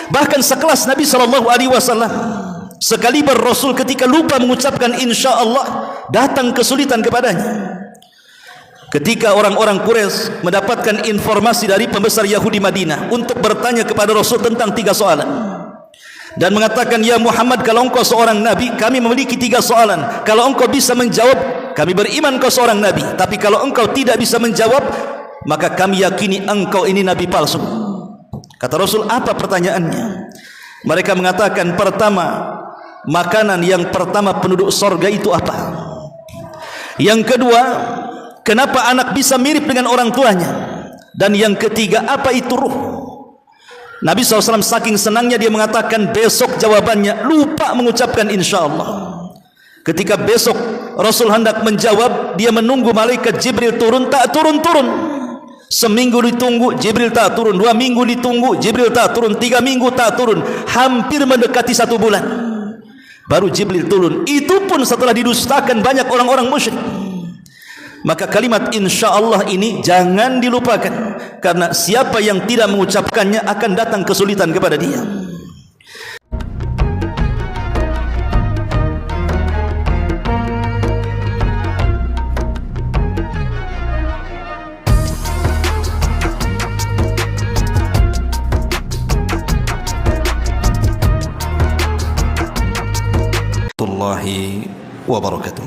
Bahkan sekelas Nabi SAW, sekaliber Rasul ketika lupa mengucapkan insya Allah, datang kesulitan kepadanya. Ketika orang-orang Quraisy mendapatkan informasi dari pembesar Yahudi Madinah untuk bertanya kepada Rasul tentang 3 soalan, dan mengatakan, ya Muhammad, kalau engkau seorang Nabi, kami memiliki 3 soalan. Kalau engkau bisa menjawab, kami beriman engkau seorang Nabi. Tapi kalau engkau tidak bisa menjawab, maka kami yakini engkau ini Nabi palsu. Kata Rasul, apa pertanyaannya? Mereka mengatakan, pertama, makanan yang pertama penduduk sorga itu apa? Yang kedua, kenapa anak bisa mirip dengan orang tuanya? Dan yang ketiga, apa itu ruh? Nabi SAW saking senangnya dia mengatakan besok jawabannya, lupa mengucapkan insya Allah. Ketika besok Rasul hendak menjawab, dia menunggu malaikat Jibril turun, tak turun-turun. Seminggu ditunggu, Jibril tak turun. 2 minggu ditunggu, Jibril tak turun. 3 minggu tak turun. Hampir mendekati 1 bulan, baru Jibril turun. Itu pun setelah didustakan banyak orang-orang musyrik. Maka kalimat insya Allah ini jangan dilupakan, karena siapa yang tidak mengucapkannya akan datang kesulitan kepada dia. Warahmatullahi wabarakatuh.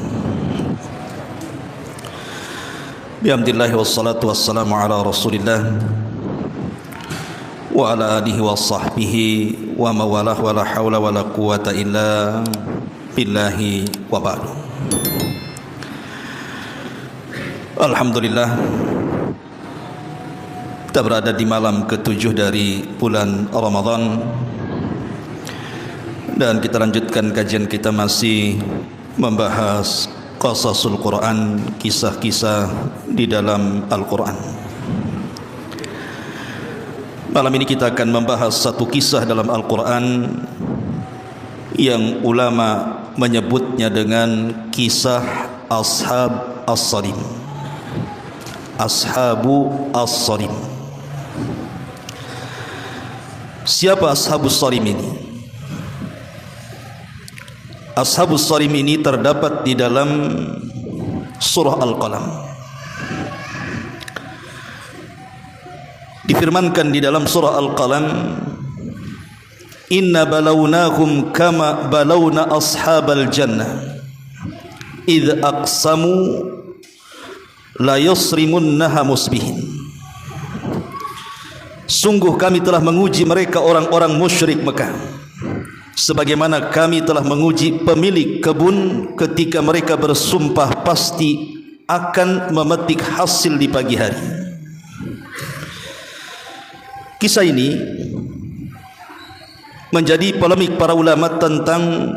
Bihamdillah wassalatu wassalamu ala Rasulillah wa ala alihi wa sahbihi wa mawalah wa la hawla wa la quwata illa billahi wa ba'du. Alhamdulillah, kita berada di malam ke-7 dari bulan Ramadan, dan kita lanjutkan kajian kita masih membahas qasasul Quran, kisah-kisah di dalam Al-Quran. Malam ini kita akan membahas satu kisah dalam Al-Quran yang ulama menyebutnya dengan kisah Ashab As-Sarim. Ashabu As-Sarim. Siapa Ashabus Sarim ini? Ashabus Sarim ini terdapat di dalam surah Al-Qalam. Difirmankan di dalam surah Al-Qalam, inna balawnahum kama balawna ashabal jannah idh aqsamu la yusrimunnaha musbihin. Sungguh kami telah menguji mereka orang-orang musyrik Mekah, sebagaimana kami telah menguji pemilik kebun ketika mereka bersumpah pasti akan memetik hasil di pagi hari. Kisah ini menjadi polemik para ulama tentang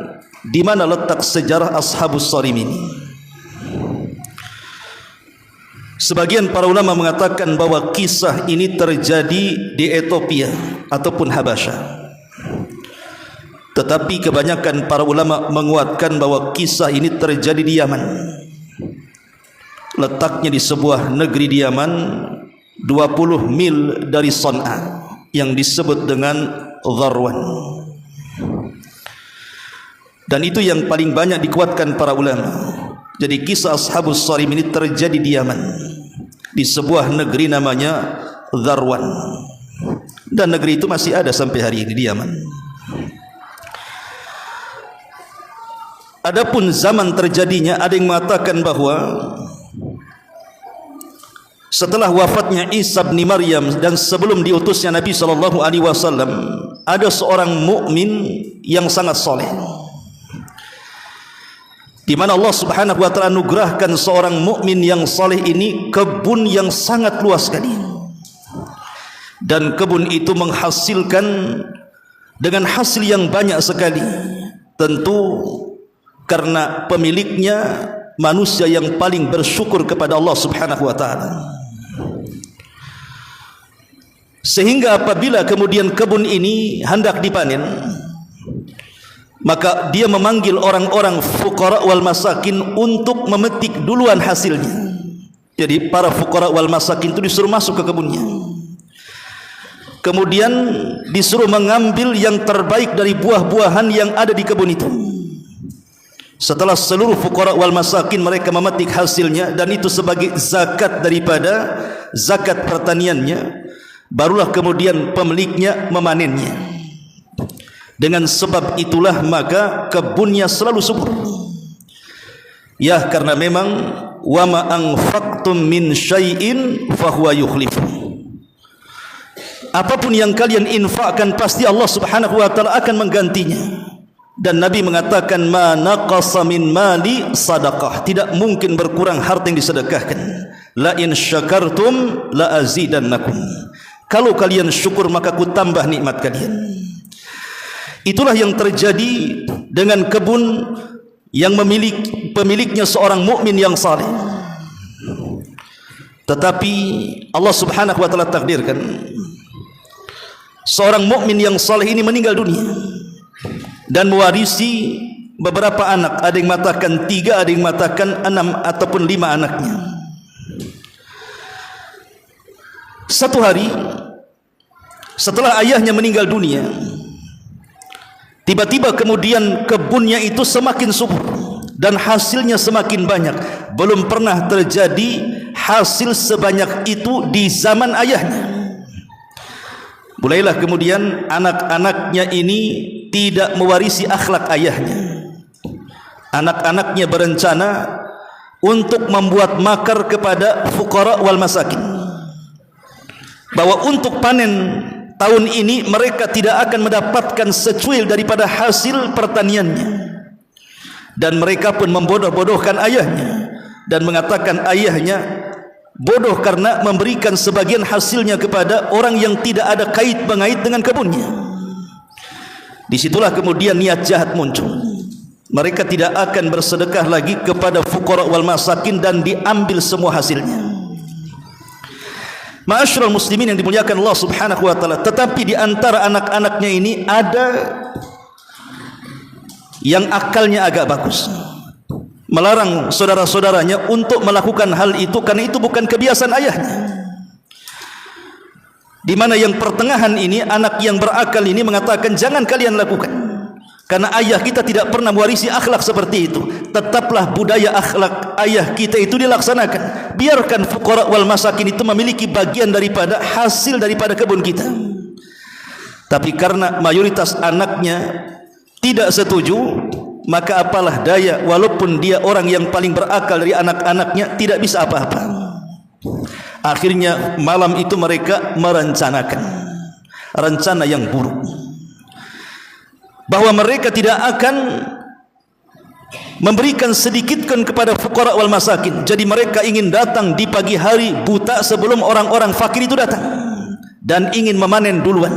di mana letak sejarah Ashabus Sarim ini. Sebagian para ulama mengatakan bahwa kisah ini terjadi di Ethiopia ataupun Habasyah. Tetapi kebanyakan para ulama menguatkan bahwa kisah ini terjadi di Yaman. Letaknya di sebuah negeri di Yaman 20 mil dari Son'a yang disebut dengan Dharwan. Dan itu yang paling banyak dikuatkan para ulama. Jadi kisah Ashabus Sarim ini terjadi di Yaman, di sebuah negeri namanya Dharwan. Dan negeri itu masih ada sampai hari ini di Yaman. Adapun zaman terjadinya, ada yang mengatakan bahwa setelah wafatnya Isa bin Maryam dan sebelum diutusnya Nabi SAW, ada seorang mukmin yang sangat soleh, di mana Allah Subhanahu wa taala anugerahkan seorang mukmin yang soleh ini kebun yang sangat luas sekali, dan kebun itu menghasilkan dengan hasil yang banyak sekali. Tentu karena pemiliknya manusia yang paling bersyukur kepada Allah Subhanahu wa taala, sehingga apabila kemudian kebun ini hendak dipanen, maka dia memanggil orang-orang fuqara wal masakin untuk memetik duluan hasilnya. Jadi para fuqara wal masakin itu disuruh masuk ke kebunnya. kemudian disuruh mengambil yang terbaik dari buah-buahan yang ada di kebun itu. Setelah seluruh fuqara wal masakin mereka memetik hasilnya, dan itu sebagai zakat daripada zakat pertaniannya, barulah kemudian pemiliknya memanennya. Dengan sebab itulah maka kebunnya selalu subur. Ya, karena memang wa ma anfaqtum min syai'in fahuwa yukhlifu. Apapun yang kalian infakkan pasti Allah Subhanahu wa taala akan menggantinya. Dan Nabi mengatakan ma naqasa min mali sadaqah, tidak mungkin berkurang harta yang disedekahkan. La in syakartum la azidannakum, kalau kalian syukur maka ku tambah nikmat kalian. Itulah yang terjadi dengan kebun yang pemiliknya seorang mukmin yang saleh. Tetapi Allah Subhanahu wa taala takdirkan seorang mukmin yang saleh ini meninggal dunia dan mewarisi beberapa anak. Ada yang mengatakan 3, ada yang mengatakan 6 ataupun 5 anaknya. Satu hari setelah ayahnya meninggal dunia, tiba-tiba kemudian kebunnya itu semakin subur dan hasilnya semakin banyak. Belum pernah terjadi hasil sebanyak itu di zaman ayahnya. Mulailah kemudian anak-anaknya ini tidak mewarisi akhlak ayahnya. Anak-anaknya berencana untuk membuat makar kepada fuqara wal masakin, bahwa untuk panen tahun ini mereka tidak akan mendapatkan secuil daripada hasil pertaniannya. Dan mereka pun membodoh-bodohkan ayahnya dan mengatakan ayahnya bodoh karena memberikan sebagian hasilnya kepada orang yang tidak ada kait mengait dengan kebunnya. Disitulah kemudian niat jahat muncul. Mereka tidak akan bersedekah lagi kepada fuqara wal masakin dan diambil semua hasilnya. Ma'asyiral muslimin yang dimuliakan Allah Subhanahu wa taala, tetapi di antara anak-anaknya ini ada yang akalnya agak bagus, melarang saudara-saudaranya untuk melakukan hal itu karena itu bukan kebiasaan ayahnya. Di mana yang pertengahan ini, anak yang berakal ini mengatakan jangan kalian lakukan, karena ayah kita tidak pernah mewarisi akhlak seperti itu. Tetaplah budaya akhlak ayah kita itu dilaksanakan. Biarkan fuqara wal masakin itu memiliki bagian daripada hasil daripada kebun kita. Tapi karena mayoritas anaknya tidak setuju, maka apalah daya, walaupun dia orang yang paling berakal dari anak-anaknya, tidak bisa apa-apa. Akhirnya malam itu mereka merencanakan rencana yang buruk, bahwa mereka tidak akan memberikan sedikitkan kepada fuqara wal masakin. Jadi mereka ingin datang di pagi hari buta sebelum orang-orang fakir itu datang dan ingin memanen duluan.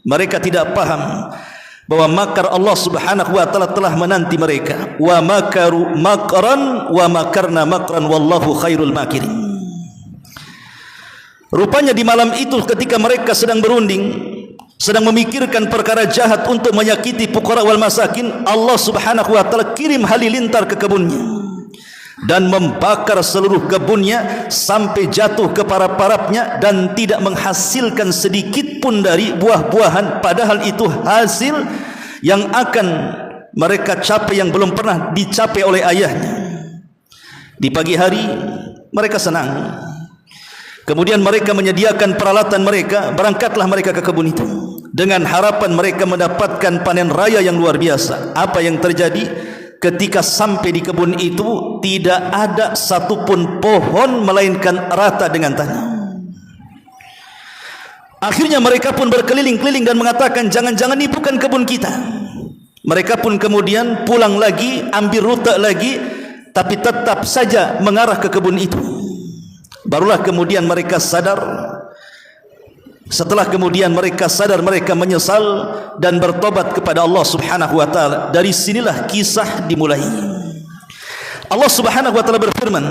Mereka tidak paham bahwa makar Allah Subhanahu wa taala telah menanti mereka. Wa makaru makran wa makarna makran wallahu khairul makirin. Rupanya di malam itu ketika mereka sedang berunding, sedang memikirkan perkara jahat untuk menyakiti fuqara wal masakin, Allah Subhanahu wa taala kirim halilintar ke kebunnya dan membakar seluruh kebunnya sampai jatuh ke para-parapnya dan tidak menghasilkan sedikit pun dari buah-buahan, padahal itu hasil yang akan mereka capai yang belum pernah dicapai oleh ayahnya. Di pagi hari mereka senang. Kemudian mereka menyediakan peralatan mereka, berangkatlah mereka ke kebun itu dengan harapan mereka mendapatkan panen raya yang luar biasa. Apa yang terjadi? Ketika sampai di kebun itu tidak ada satupun pohon melainkan rata dengan tanah. Akhirnya mereka pun berkeliling-keliling dan mengatakan jangan-jangan ini bukan kebun kita. Mereka pun kemudian pulang lagi, ambil rute lagi, tapi tetap saja mengarah ke kebun itu. Barulah kemudian mereka sadar. Setelah kemudian mereka sadar, mereka menyesal dan bertobat kepada Allah Subhanahu wa taala. Dari sinilah kisah dimulai. Allah Subhanahu wa taala berfirman,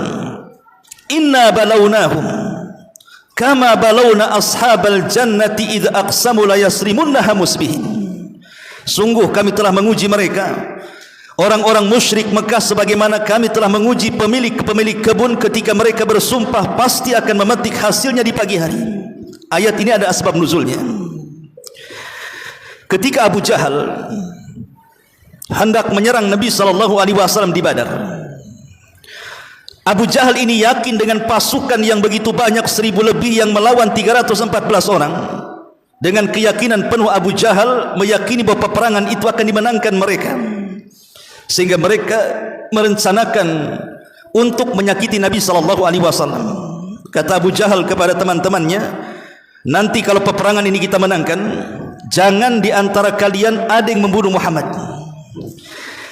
"Inna balawnahum kama balawna ashabal jannati idza aqsamu la yasrimunnaha musbihin." Sungguh kami telah menguji mereka, orang-orang musyrik Mekah, sebagaimana kami telah menguji pemilik-pemilik kebun ketika mereka bersumpah pasti akan memetik hasilnya di pagi hari. Ayat ini ada asbab nuzulnya. Ketika Abu Jahal hendak menyerang Nabi SAW di Badar, Abu Jahal ini yakin dengan pasukan yang begitu banyak, 1000 lebih yang melawan 314 orang. Dengan keyakinan penuh Abu Jahal meyakini bahwa peperangan itu akan dimenangkan mereka, sehingga mereka merencanakan untuk menyakiti Nabi SAW. Kata Abu Jahal kepada teman-temannya, nanti kalau peperangan ini kita menangkan, jangan di antara kalian ada yang membunuh Muhammad.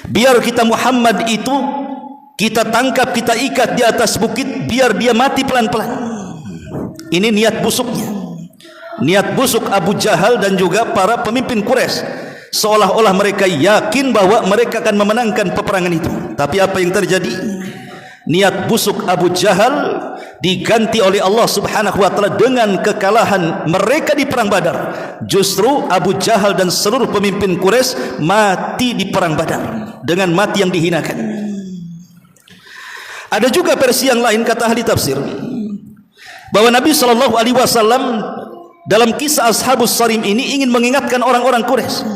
Biar kita Muhammad itu kita tangkap, kita ikat di atas bukit, biar dia mati pelan-pelan. Ini niat busuknya, niat busuk Abu Jahal dan juga para pemimpin Quraisy, seolah-olah mereka yakin bahwa mereka akan memenangkan peperangan itu. Tapi apa yang terjadi? Niat busuk Abu Jahal diganti oleh Allah Subhanahu wa taala dengan kekalahan mereka di perang Badar. Justru Abu Jahal dan seluruh pemimpin Quraisy mati di perang Badar dengan mati yang dihinakan. Ada juga versi yang lain, kata ahli tafsir, bahwa Nabi SAW dalam kisah Ashabus Sarim ini ingin mengingatkan orang-orang Quraisy,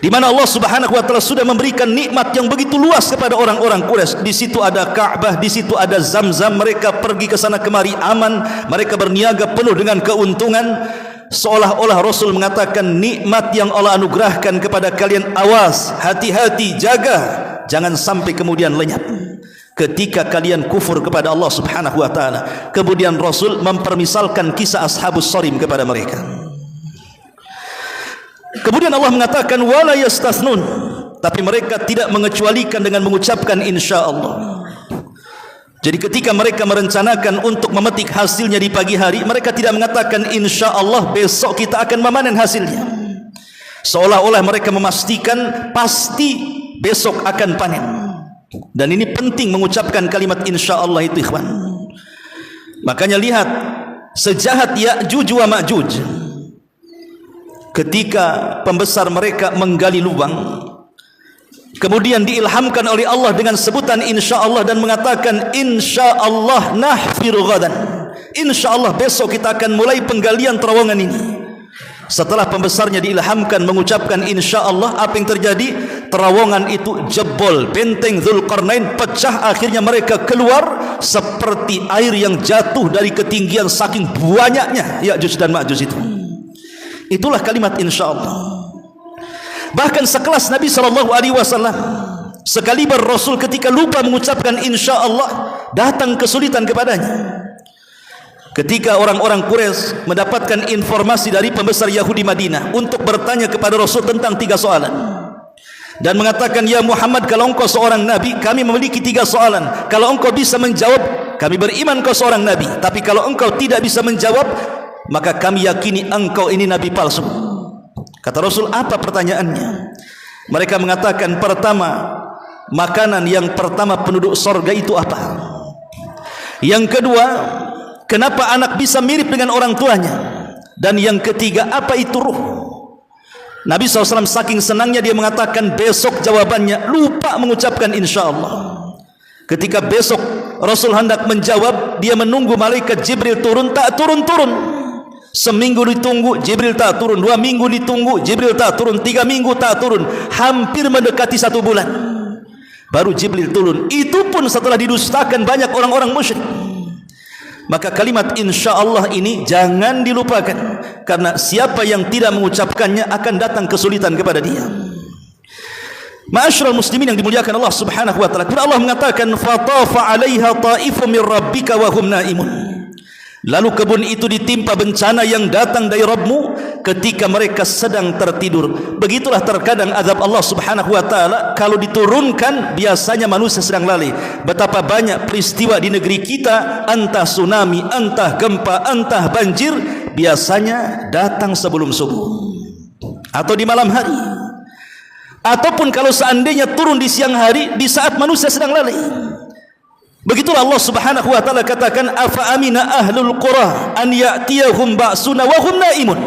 di mana Allah Subhanahu wa taala sudah memberikan nikmat yang begitu luas kepada orang-orang Quraisy. Di situ ada Ka'bah, di situ ada Zamzam, mereka pergi ke sana kemari aman, mereka berniaga penuh dengan keuntungan. Seolah-olah Rasul mengatakan, nikmat yang Allah anugerahkan kepada kalian, awas, hati-hati, jaga, jangan sampai kemudian lenyap ketika kalian kufur kepada Allah Subhanahu wa taala. Kemudian Rasul mempermisalkan kisah Ashabus Sarim kepada mereka. Kemudian Allah mengatakan wala yastathnun, tapi mereka tidak mengecualikan dengan mengucapkan insyaallah. Jadi ketika mereka merencanakan untuk memetik hasilnya di pagi hari, mereka tidak mengatakan insyaallah besok kita akan memanen hasilnya. Seolah-olah mereka memastikan pasti besok akan panen. Dan ini penting mengucapkan kalimat insyaallah itu, ikhwan. Makanya lihat sejahat Ya'juj wa Ma'juj, ketika pembesar mereka menggali lubang, kemudian diilhamkan oleh Allah dengan sebutan insyaallah dan mengatakan insyaallah nahfiru ghadan, insyaallah besok kita akan mulai penggalian terowongan ini. Setelah pembesarnya diilhamkan mengucapkan insyaallah, apa yang terjadi? Terowongan itu jebol, benteng Dzulqarnain pecah, akhirnya mereka keluar seperti air yang jatuh dari ketinggian saking banyaknya Ya'juj dan Ma'juj itu. Itulah kalimat insyaallah. Bahkan sekelas Nabi SAW, sekaliber Rasul ketika lupa mengucapkan insyaallah, datang kesulitan kepadanya. Ketika orang-orang Quraisy mendapatkan informasi dari pembesar Yahudi Madinah untuk bertanya kepada Rasul tentang 3 soalan, dan mengatakan, ya Muhammad, kalau engkau seorang nabi, kami memiliki 3 soalan. Kalau engkau bisa menjawab, kami beriman kau seorang nabi. Tapi kalau engkau tidak bisa menjawab, maka kami yakini engkau ini nabi palsu. Kata Rasul, apa pertanyaannya? Mereka mengatakan, pertama, makanan yang pertama penduduk sorga itu apa? Yang kedua, kenapa anak bisa mirip dengan orang tuanya? Dan yang ketiga, apa itu ruh? Nabi SAW saking senangnya dia mengatakan besok jawabannya, lupa mengucapkan insyaallah. Ketika besok Rasul hendak menjawab, dia menunggu malaikat Jibril turun, tak turun-turun. Seminggu ditunggu, Jibril tak turun. 2 minggu ditunggu, Jibril tak turun. 3 minggu tak turun. Hampir mendekati 1 bulan, baru Jibril turun. Itu pun setelah didustakan banyak orang-orang musyrik. Maka kalimat insyaallah ini jangan dilupakan, karena siapa yang tidak mengucapkannya akan datang kesulitan kepada dia. Ma'asyiral muslimin yang dimuliakan Allah Subhanahu wa taala, Allah mengatakan fatafa 'alaiha ta'ifun min rabbika wa hum naimun. Lalu kebun itu ditimpa bencana yang datang dari Rabbmu ketika mereka sedang tertidur. Begitulah terkadang azab Allah Subhanahu wa taala kalau diturunkan, biasanya manusia sedang lalai. Betapa banyak peristiwa di negeri kita, entah tsunami, entah gempa, entah banjir, biasanya datang sebelum subuh atau di malam hari. Ataupun kalau seandainya turun di siang hari, di saat manusia sedang lalai. Begitulah Allah Subhanahu wa taala katakan, afa amina ahlul qura an ya'tiyahum ba'suna wa hum naimun.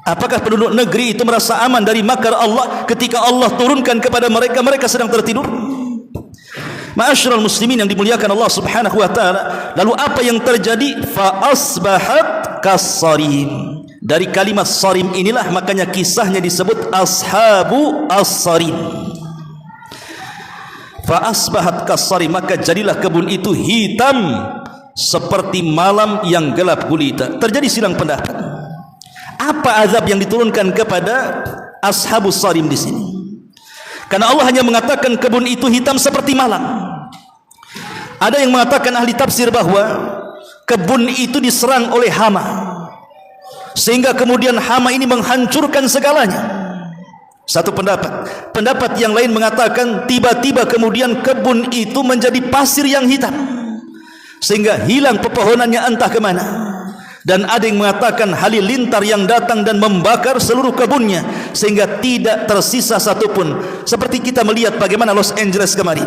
Apakah penduduk negeri itu merasa aman dari makar Allah ketika Allah turunkan kepada mereka, mereka sedang tertidur? Ma'asyiral muslimin yang dimuliakan Allah Subhanahu wa taala, lalu apa yang terjadi? Fa asbahat kassarim. Dari kalimat sarim inilah makanya kisahnya disebut ashabu as-sarim. Fa asbahat kassarim, maka jadilah kebun itu hitam seperti malam yang gelap gulita. Terjadi silang pendapat. Apa azab yang diturunkan kepada ashabus sarim di sini? Karena Allah hanya mengatakan kebun itu hitam seperti malam. Ada yang mengatakan ahli tafsir bahwa kebun itu diserang oleh hama, sehingga kemudian hama ini menghancurkan segalanya. Satu pendapat. Pendapat yang lain mengatakan tiba-tiba kemudian kebun itu menjadi pasir yang hitam, sehingga hilang pepohonannya entah ke mana. Dan ada yang mengatakan halilintar yang datang dan membakar seluruh kebunnya, sehingga tidak tersisa satupun. Seperti kita melihat bagaimana Los Angeles kemarin,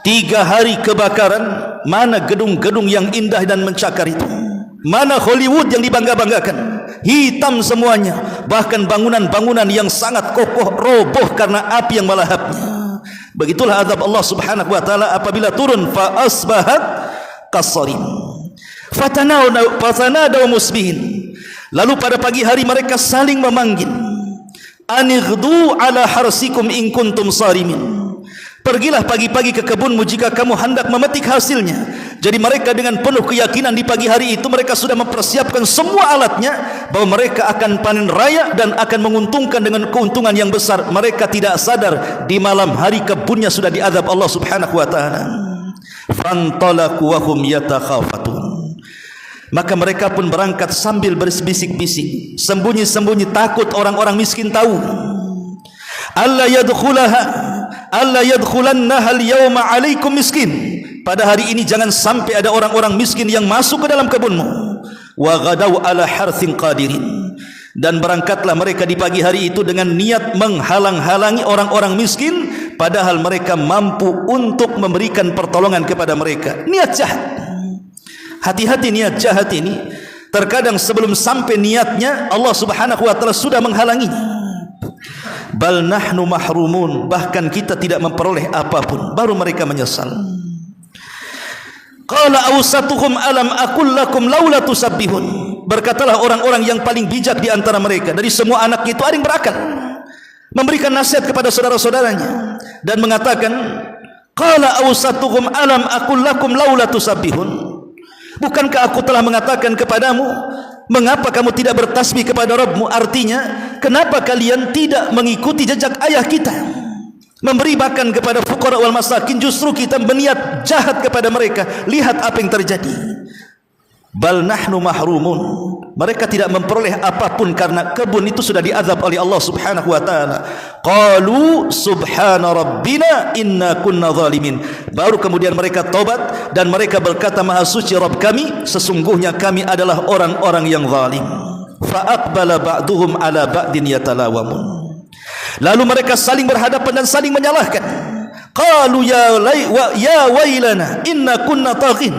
3 hari kebakaran. Mana gedung-gedung yang indah dan mencakar itu? Mana Hollywood yang dibangga-banggakan? Hitam semuanya. Bahkan bangunan-bangunan yang sangat kokoh roboh karena api yang melahapnya. Begitulah azab Allah Subhanahu wa taala apabila turun. Fa asbahat kassarim. Fatanadaw musbihin. Lalu pada pagi hari mereka saling memanggil, anighdu ala harsikum in kuntum sarimin. Pergilah pagi-pagi ke kebunmu jika kamu hendak memetik hasilnya. Jadi mereka dengan penuh keyakinan di pagi hari itu mereka sudah mempersiapkan semua alatnya, bahwa mereka akan panen raya dan akan menguntungkan dengan keuntungan yang besar. Mereka tidak sadar di malam hari kebunnya sudah diazab Allah Subhanahu wa taala. Fantalaqu wa hum yatakhafatun. Maka mereka pun berangkat sambil berbisik-bisik, sembunyi-sembunyi, takut orang-orang miskin tahu. Alla yadkhulannaha al-yawma 'alaikum miskin. Pada hari ini jangan sampai ada orang-orang miskin yang masuk ke dalam kebunmu. Wa ghadaw ala harthin qadirin. Dan berangkatlah mereka di pagi hari itu dengan niat menghalang-halangi orang-orang miskin, padahal mereka mampu untuk memberikan pertolongan kepada mereka. Niat jahat. Hati-hati niat jahat ini. Terkadang sebelum sampai niatnya, Allah Subhanahu wa taala sudah menghalanginya. Bal nahnu mahrumun, bahkan kita tidak memperoleh apapun, baru mereka menyesal. Qala awsatuhum alam aqul lakum laula tusabbihun. Berkatalah orang-orang yang paling bijak di antara mereka, dari semua anak itu ada yang berakal, memberikan nasihat kepada saudara-saudaranya dan mengatakan, qala awsatuhum alam aqul lakum laula tusabbihun. Bukankah aku telah mengatakan kepadamu, mengapa kamu tidak bertasbih kepada Rabbmu? Artinya, kenapa kalian tidak mengikuti jejak ayah kita, memberi makan kepada fuqara wal masakin? Justru kita berniat jahat kepada mereka. Lihat apa yang terjadi. Bal nahnu mahrumun. Mereka tidak memperoleh apapun karena kebun itu sudah diazab oleh Allah Subhanahu wa taala. Qalu subhana rabbina inna kunna zalimin. Baru kemudian mereka tobat dan mereka berkata, maha suci Rabb kami, sesungguhnya kami adalah orang-orang yang zalim. Fa aqbala ba'duhum ala ba'din yatalawamun. Lalu mereka saling berhadapan dan saling menyalahkan. Qalu ya wailana inna kunna taghin.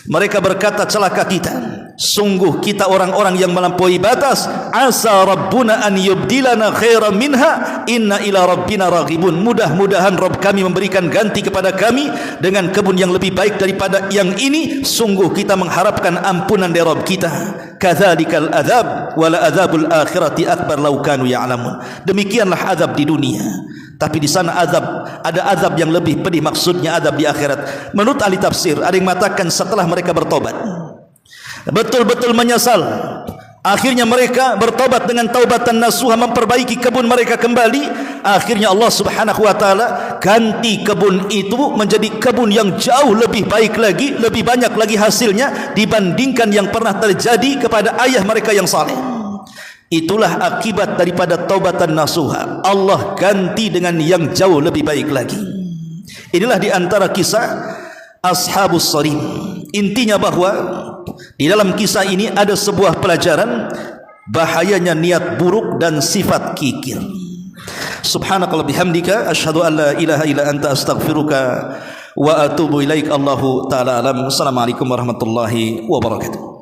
Mereka berkata, celaka kita, sungguh kita orang-orang yang melampaui batas. Asa rabbuna an yubdilana khairan minha inna ila rabbina raghibun. Mudah-mudahan Rabb kami memberikan ganti kepada kami dengan kebun yang lebih baik daripada yang ini. Sungguh kita mengharapkan ampunan dari Rabb kita. Kadzalikal adzab wala adzabul akhirati akbar law kanu ya'lamun. Demikianlah azab di dunia, tapi di sana ada azab yang lebih pedih, maksudnya azab di akhirat. Menurut ahli tafsir, ada yang mengatakan setelah mereka bertobat, betul-betul menyesal, akhirnya mereka bertobat dengan taubatan nasuha, memperbaiki kebun mereka kembali. Akhirnya Allah Subhanahu wa taala ganti kebun itu menjadi kebun yang jauh lebih baik lagi, lebih banyak lagi hasilnya dibandingkan yang pernah terjadi kepada ayah mereka yang saleh. Itulah akibat daripada taubatan nasuha. Allah ganti dengan yang jauh lebih baik lagi. Inilah di antara kisah Ashabus Sarim. Intinya bahwa di dalam kisah ini ada sebuah pelajaran bahayanya niat buruk dan sifat kikir. Subhanakallah bihamdika asyhadu an la ilaha illa anta astaghfiruka wa atubu ilaik. Allahu taala alam. Assalamualaikum warahmatullahi wabarakatuh.